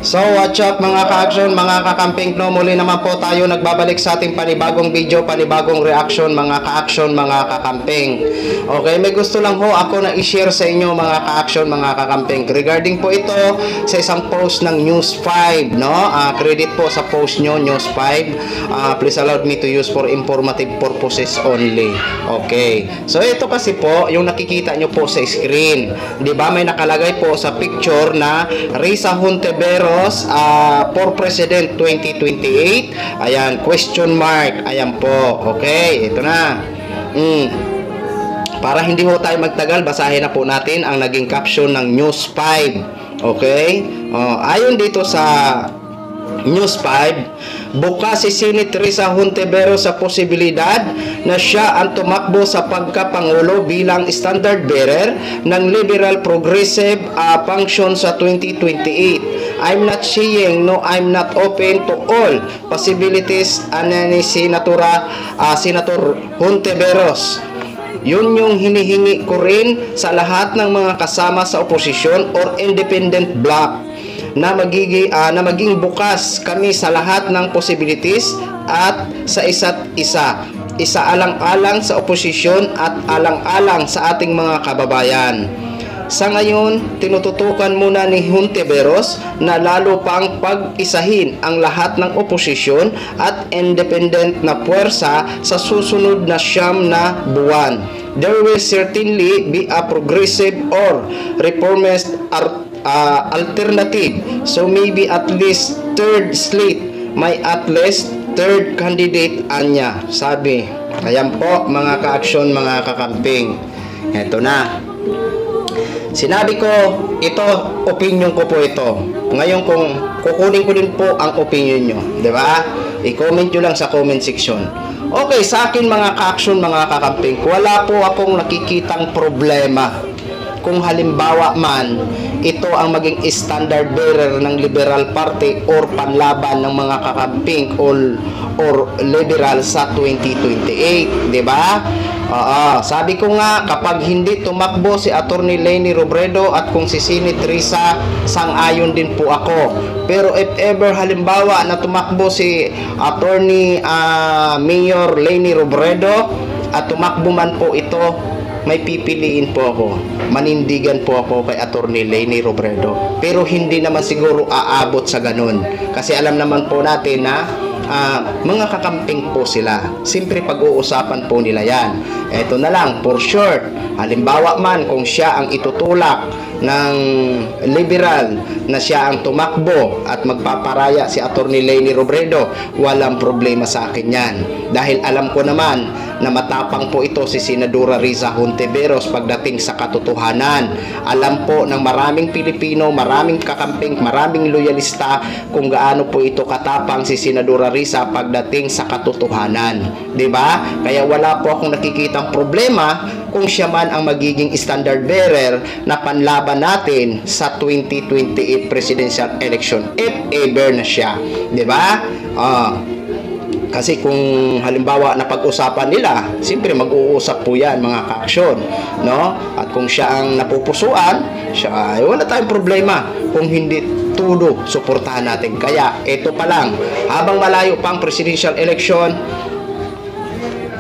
So what's up mga ka-action, mga kakamping, no? Muli naman po tayo nagbabalik sa ating panibagong video, panibagong reaction mga ka-action, mga kakamping. Okay, may gusto lang ho ako na i-share sa inyo mga ka-action, mga kakamping. Regarding po ito sa isang post ng News 5, no? Credit po sa post nyo, News 5. Please allow me to use for informative purposes only. Okay. So ito kasi po, yung nakikita nyo po sa screen. 'Di ba? May nakalagay po sa picture na Risa Hontiveros for President 2028. Ayan, question mark. Ayan po. Okay, ito na. Para hindi ho tayo magtagal, basahin na po natin ang naging caption ng News 5. Okay? Ayon dito sa News 5, bukas si Senate Risa Hontiveros sa posibilidad na siya ang tumakbo sa pagkapangulo bilang standard bearer ng Liberal Progressive Function sa 2028. I'm not saying no, I'm not open to all possibilities ni Senator Hontiveros. Yun yung hinihingi ko rin sa lahat ng mga kasama sa oposisyon or independent bloc na maging bukas kami sa lahat ng possibilities at sa isa't isa. Isaalang-alang sa oposisyon at alang-alang sa ating mga kababayan. Sa ngayon, tinututukan muna ni Hontiveros na lalo pang pag-isahin ang lahat ng oposisyon at independent na puwersa sa susunod na 9 na buwan. There will certainly be a progressive or reformist alternative, so maybe at least third slate, may at least third candidate anya, sabi. Ayan po mga ka-action, mga kakamping. Eto na. Sinabi ko, ito, opinion ko po ito. Ngayon kung kukunin ko din po ang opinion nyo, di ba? I-comment nyo lang sa comment section. Okay, sa akin mga ka-action, mga kakamping, wala po akong nakikitang problema kung halimbawa man ito ang maging standard bearer ng Liberal Party or panlaban ng mga kakamping or liberal sa 2028, di ba? Sabi ko nga, kapag hindi tumakbo si Attorney Leni Robredo at kung si Senate Risa, sang-ayon din po ako. Pero if ever halimbawa na tumakbo si Attorney Mayor Leni Robredo at tumakbo man po ito, may pipiliin po ako. Manindigan po ako kay Attorney Leni Robredo. Pero hindi naman siguro aabot sa ganun. Kasi alam naman po natin na mga kakamping po sila. Siyempre pag-uusapan po nila yan. Eto na lang, for short, halimbawa man kung siya ang itutulak ng liberal na siya ang tumakbo at magpaparaya si Attorney Leni Robredo, walang problema sa akin yan. Dahil alam ko naman na matapang po ito si Senadora Risa Hontiveros pagdating sa katotohanan. Alam po ng maraming Pilipino, maraming kakamping, maraming loyalista kung gaano po ito katapang si Senadora Risa pagdating sa katotohanan. 'Di ba? Kaya wala po akong nakikitang problema kung siya man ang magiging standard bearer na panlaban natin sa 2028 presidential election if ever na siya. 'Di ba? Kasi kung halimbawa na pag-usapan nila, siyempre mag-uusap po yan mga ka-aksyon, no? At kung siya ang napupusuan, siya, wala tayong problema. Kung hindi todo, suportahan natin. Kaya, ito pa lang, habang malayo pang presidential election,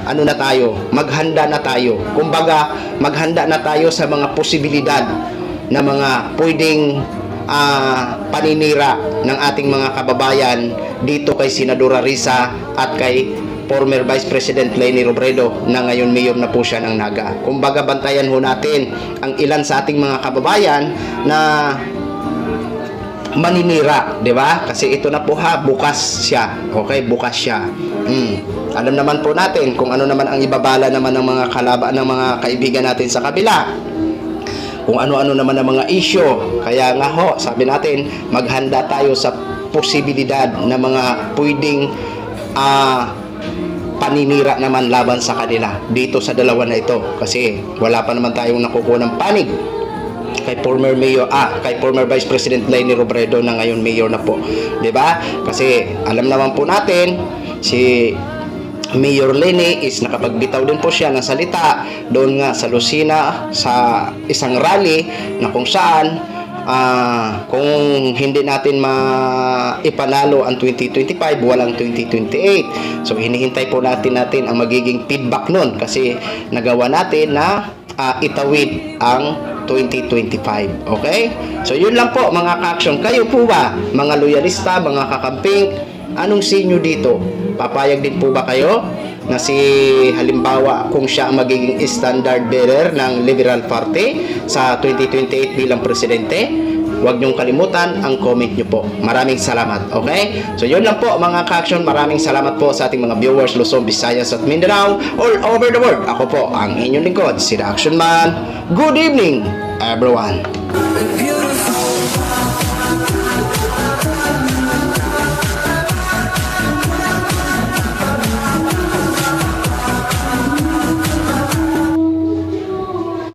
ano na tayo? Maghanda na tayo. Kumbaga, maghanda na tayo sa mga posibilidad na mga pwedeng paninira ng ating mga kababayan dito kay Senadora Risa at kay former Vice President Leni Robredo na ngayon mayor na po siya ng Naga. Kumbaga bantayan ho natin ang ilan sa ating mga kababayan na maninira, 'di ba? Kasi ito na po bukas siya. Okay, bukas siya. Alam naman po natin kung ano naman ang ibabala naman ng mga kalaban ng mga kaibigan natin sa kabila. Kung ano-ano naman ang mga issue. Kaya nga ho, sabi natin, maghanda tayo sa posibilidad na mga pwedeng paninira naman laban sa kanila dito sa dalawa na ito. Kasi wala pa naman tayong nakukuha ng panig kay former mayor kay former Vice President Leni Robredo na ngayon mayor na po. 'Di ba? Kasi alam naman po natin si Mayor Leni is nakapagbitaw din po siya ng salita doon nga sa Lucena sa isang rally na kung saan kung hindi natin maipanalo ang 2025, walang 2028. So hinihintay po natin ang magiging feedback nun kasi nagawa natin na itawid ang 2025. Okay? So yun lang po mga ka-action. Kayo po ba, mga loyalista, mga kakamping, anong sinyo dito? Papayag din po ba kayo na si halimbawa kung siya ang magiging standard bearer ng Liberal Party sa 2028 bilang presidente? Huwag niyong kalimutan ang comment niyo po. Maraming salamat. Okay? So yun lang po mga ka-action. Maraming salamat po sa ating mga viewers Luzon, Visayas at Mindanao all over the world. Ako po ang inyong lingkod, si The Action Man. Good evening everyone.